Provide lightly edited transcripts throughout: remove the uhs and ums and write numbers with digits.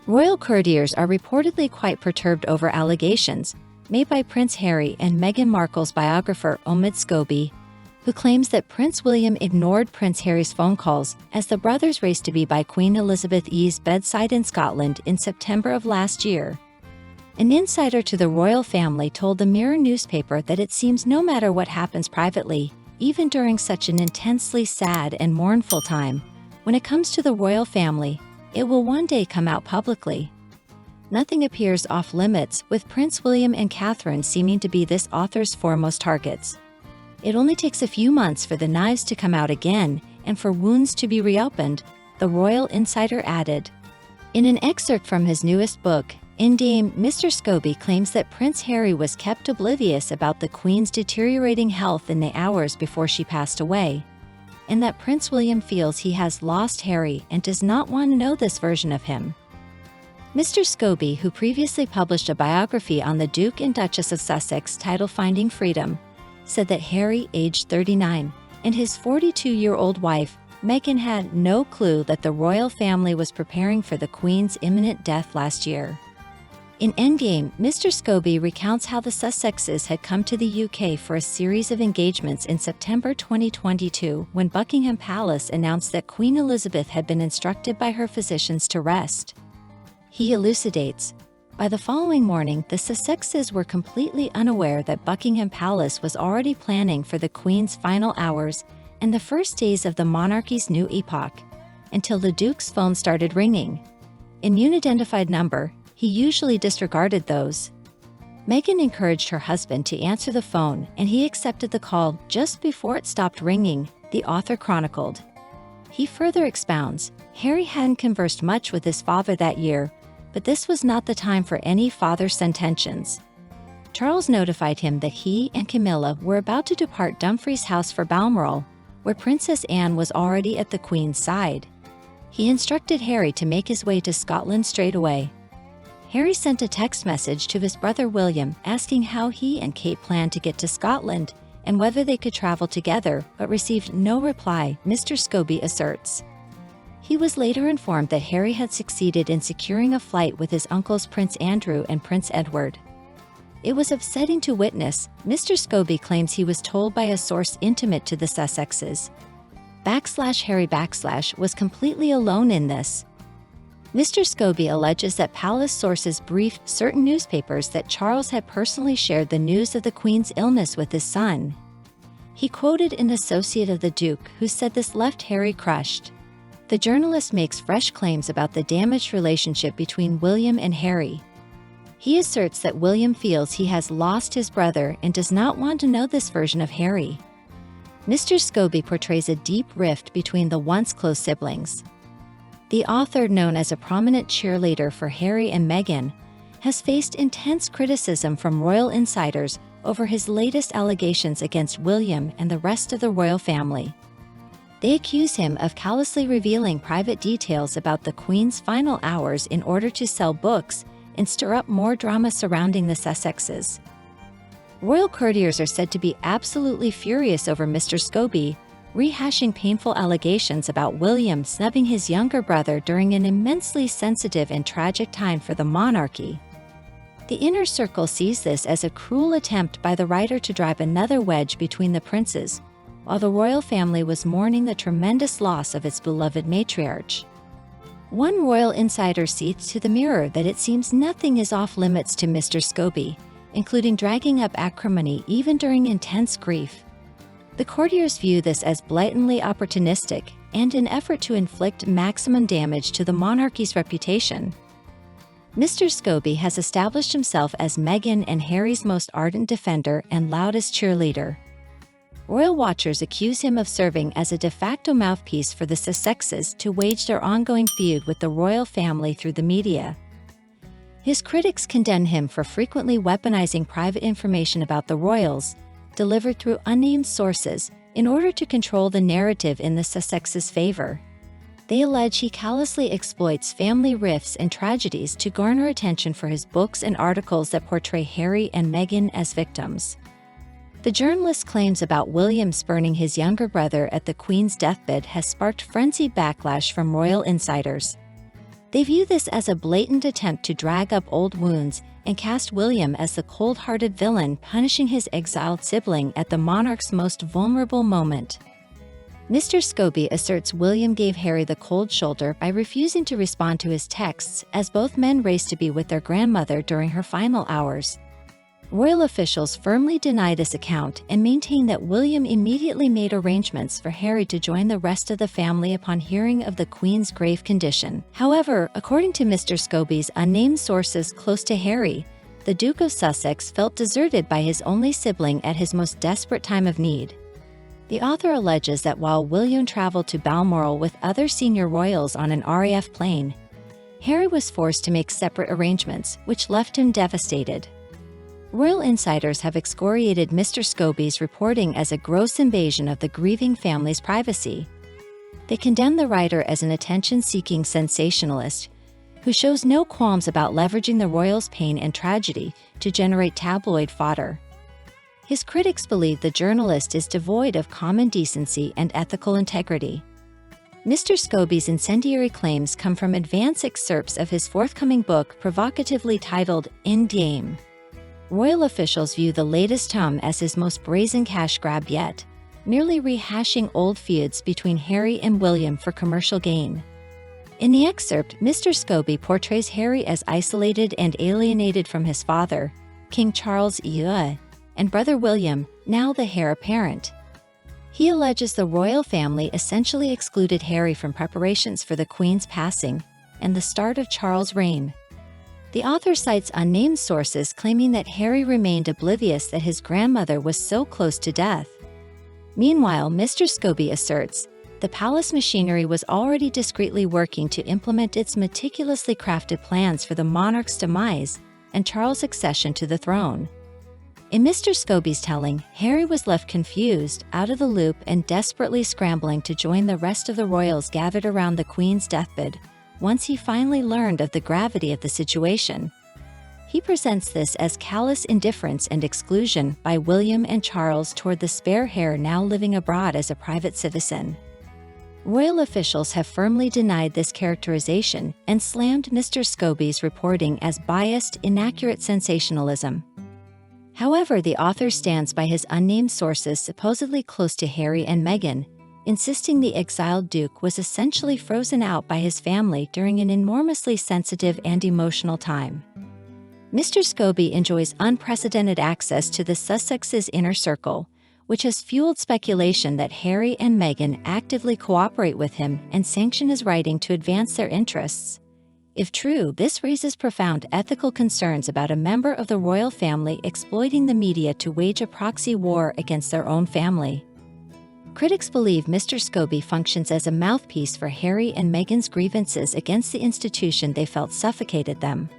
Royal courtiers are reportedly quite perturbed over allegations made by Prince Harry and Meghan Markle's biographer Omid Scobie, who claims that Prince William ignored Prince Harry's phone calls as the brothers raced to be by Queen Elizabeth's bedside in Scotland in September of last year. An insider to the royal family told the Mirror newspaper that it seems no matter what happens privately, even during such an intensely sad and mournful time, when it comes to the royal family, it will one day come out publicly. Nothing appears off-limits, with Prince William and Catherine seeming to be this author's foremost targets. It only takes a few months for the knives to come out again and for wounds to be reopened, the royal insider added. In an excerpt from his newest book, Endgame, Mr. Scobie claims that Prince Harry was kept oblivious about the Queen's deteriorating health in the hours before she passed away, and that Prince William feels he has lost Harry and does not want to know this version of him. Mr. Scobie, who previously published a biography on the Duke and Duchess of Sussex titled Finding Freedom, said that Harry, aged 39, and his 42-year-old wife, Meghan, had no clue that the royal family was preparing for the Queen's imminent death last year. In Endgame, Mr. Scobie recounts how the Sussexes had come to the UK for a series of engagements in September 2022 when Buckingham Palace announced that Queen Elizabeth had been instructed by her physicians to rest. He elucidates, by the following morning, the Sussexes were completely unaware that Buckingham Palace was already planning for the Queen's final hours and the first days of the monarchy's new epoch, until the Duke's phone started ringing. In unidentified number, he usually disregarded those. Meghan encouraged her husband to answer the phone, and he accepted the call just before it stopped ringing, the author chronicled. He further expounds, Harry hadn't conversed much with his father that year, but this was not the time for any father-son tensions. Charles notified him that he and Camilla were about to depart Dumfries House for Balmoral, where Princess Anne was already at the Queen's side. He instructed Harry to make his way to Scotland straight away. Harry sent a text message to his brother William asking how he and Kate planned to get to Scotland and whether they could travel together, but received no reply, Mr. Scobie asserts. He was later informed that Harry had succeeded in securing a flight with his uncles Prince Andrew and Prince Edward. It was upsetting to witness, Mr. Scobie claims he was told by a source intimate to the Sussexes. Harry was completely alone in this. Mr. Scobie alleges that palace sources briefed certain newspapers that Charles had personally shared the news of the Queen's illness with his son. He quoted an associate of the Duke who said this left Harry crushed. The journalist makes fresh claims about the damaged relationship between William and Harry. He asserts that William feels he has lost his brother and does not want to know this version of Harry. Mr. Scobie portrays a deep rift between the once close siblings. The author, known as a prominent cheerleader for Harry and Meghan, has faced intense criticism from royal insiders over his latest allegations against William and the rest of the royal family. They accuse him of callously revealing private details about the Queen's final hours in order to sell books and stir up more drama surrounding the Sussexes. Royal courtiers are said to be absolutely furious over Mr. Scobie, rehashing painful allegations about William snubbing his younger brother during an immensely sensitive and tragic time for the monarchy. The inner circle sees this as a cruel attempt by the writer to drive another wedge between the princes, while the royal family was mourning the tremendous loss of its beloved matriarch. One royal insider cites to the Mirror that it seems nothing is off-limits to Mr. Scobie, including dragging up acrimony even during intense grief. The courtiers view this as blatantly opportunistic and an effort to inflict maximum damage to the monarchy's reputation. Mr. Scobie has established himself as Meghan and Harry's most ardent defender and loudest cheerleader. Royal watchers accuse him of serving as a de facto mouthpiece for the Sussexes to wage their ongoing feud with the royal family through the media. His critics condemn him for frequently weaponizing private information about the royals, delivered through unnamed sources, in order to control the narrative in the Sussexes' favor. They allege he callously exploits family rifts and tragedies to garner attention for his books and articles that portray Harry and Meghan as victims. The journalist's claims about William spurning his younger brother at the Queen's deathbed has sparked frenzied backlash from royal insiders. They view this as a blatant attempt to drag up old wounds and cast William as the cold-hearted villain punishing his exiled sibling at the monarch's most vulnerable moment. Mr. Scobie asserts William gave Harry the cold shoulder by refusing to respond to his texts as both men raced to be with their grandmother during her final hours. Royal officials firmly deny this account and maintain that William immediately made arrangements for Harry to join the rest of the family upon hearing of the Queen's grave condition. However, according to Mr. Scobie's unnamed sources close to Harry, the Duke of Sussex felt deserted by his only sibling at his most desperate time of need. The author alleges that while William traveled to Balmoral with other senior royals on an RAF plane, Harry was forced to make separate arrangements, which left him devastated. Royal insiders have excoriated Mr. Scobie's reporting as a gross invasion of the grieving family's privacy. They condemn the writer as an attention-seeking sensationalist who shows no qualms about leveraging the royals' pain and tragedy to generate tabloid fodder. His critics believe the journalist is devoid of common decency and ethical integrity. Mr. Scobie's incendiary claims come from advance excerpts of his forthcoming book provocatively titled Endgame. Royal officials view the latest tome as his most brazen cash grab yet, merely rehashing old feuds between Harry and William for commercial gain. In the excerpt, Mr. Scobie portrays Harry as isolated and alienated from his father, King Charles II, and brother William, now the heir apparent. He alleges the royal family essentially excluded Harry from preparations for the Queen's passing and the start of Charles' reign. The author cites unnamed sources claiming that Harry remained oblivious that his grandmother was so close to death. Meanwhile, Mr. Scobie asserts the palace machinery was already discreetly working to implement its meticulously crafted plans for the monarch's demise and Charles' accession to the throne. In Mr. Scobie's telling, Harry was left confused, out of the loop, and desperately scrambling to join the rest of the royals gathered around the Queen's deathbed, once he finally learned of the gravity of the situation. He presents this as callous indifference and exclusion by William and Charles toward the spare heir now living abroad as a private citizen. Royal officials have firmly denied this characterization and slammed Mr. Scobie's reporting as biased, inaccurate sensationalism. However, the author stands by his unnamed sources supposedly close to Harry and Meghan, insisting the exiled Duke was essentially frozen out by his family during an enormously sensitive and emotional time. Mr. Scobie enjoys unprecedented access to the Sussex's inner circle, which has fueled speculation that Harry and Meghan actively cooperate with him and sanction his writing to advance their interests. If true, this raises profound ethical concerns about a member of the royal family exploiting the media to wage a proxy war against their own family. Critics believe Mr. Scobie functions as a mouthpiece for Harry and Meghan's grievances against the institution they felt suffocated them.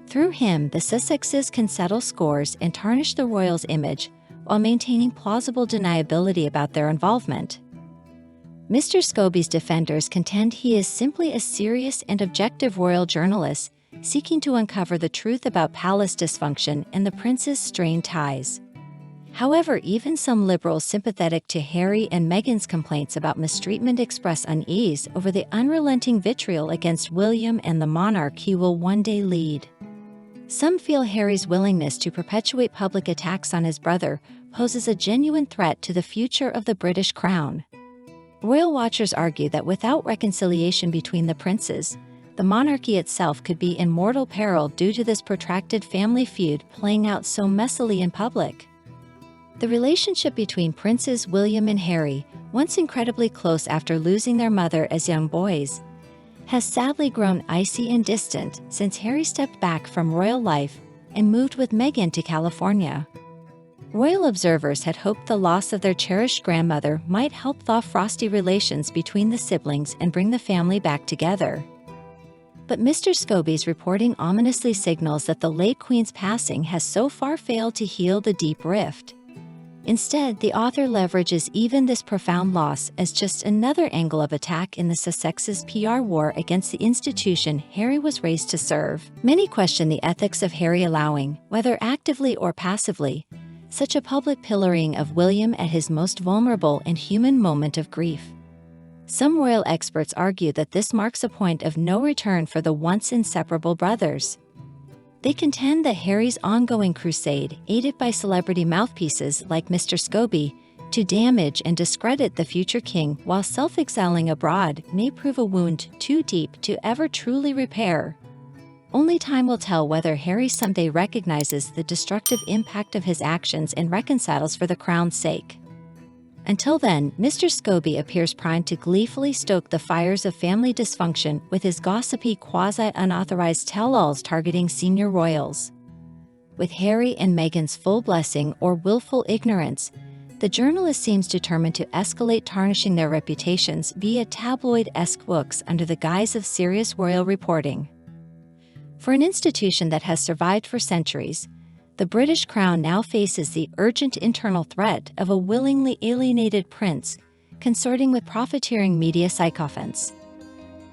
Through him, the Sussexes can settle scores and tarnish the royals' image, while maintaining plausible deniability about their involvement. Mr. Scobie's defenders contend he is simply a serious and objective royal journalist, seeking to uncover the truth about palace dysfunction and the prince's strained ties. However, even some liberals sympathetic to Harry and Meghan's complaints about mistreatment express unease over the unrelenting vitriol against William and the monarch he will one day lead. Some feel Harry's willingness to perpetuate public attacks on his brother poses a genuine threat to the future of the British crown. Royal watchers argue that without reconciliation between the princes, the monarchy itself could be in mortal peril due to this protracted family feud playing out so messily in public. The relationship between Princes William and Harry, once incredibly close after losing their mother as young boys, has sadly grown icy and distant since Harry stepped back from royal life and moved with Meghan to California. Royal observers had hoped the loss of their cherished grandmother might help thaw frosty relations between the siblings and bring the family back together. But Mr. Scobie's reporting ominously signals that the late Queen's passing has so far failed to heal the deep rift. Instead, the author leverages even this profound loss as just another angle of attack in the Sussexes' PR war against the institution Harry was raised to serve. Many question the ethics of Harry allowing, whether actively or passively, such a public pillorying of William at his most vulnerable and human moment of grief. Some royal experts argue that this marks a point of no return for the once inseparable brothers. They contend that Harry's ongoing crusade, aided by celebrity mouthpieces like Mr. Scobie, to damage and discredit the future king while self-exiling abroad may prove a wound too deep to ever truly repair. Only time will tell whether Harry someday recognizes the destructive impact of his actions and reconciles for the crown's sake. Until then, Mr. Scobie appears primed to gleefully stoke the fires of family dysfunction with his gossipy quasi-unauthorized tell-alls targeting senior royals. With Harry and Meghan's full blessing or willful ignorance, the journalist seems determined to escalate tarnishing their reputations via tabloid-esque books under the guise of serious royal reporting. For an institution that has survived for centuries, the British Crown now faces the urgent internal threat of a willingly alienated prince consorting with profiteering media sycophants.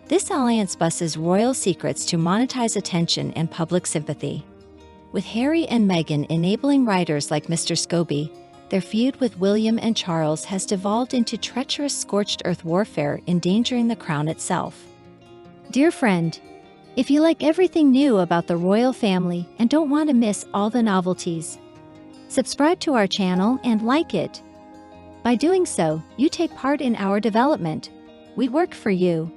This alliance busts royal secrets to monetize attention and public sympathy. With Harry and Meghan enabling writers like Mr. Scobie, their feud with William and Charles has devolved into treacherous scorched earth warfare endangering the crown itself. Dear friend, if you like everything new about the royal family and don't want to miss all the novelties, subscribe to our channel and like it. By doing so, you take part in our development. We work for you.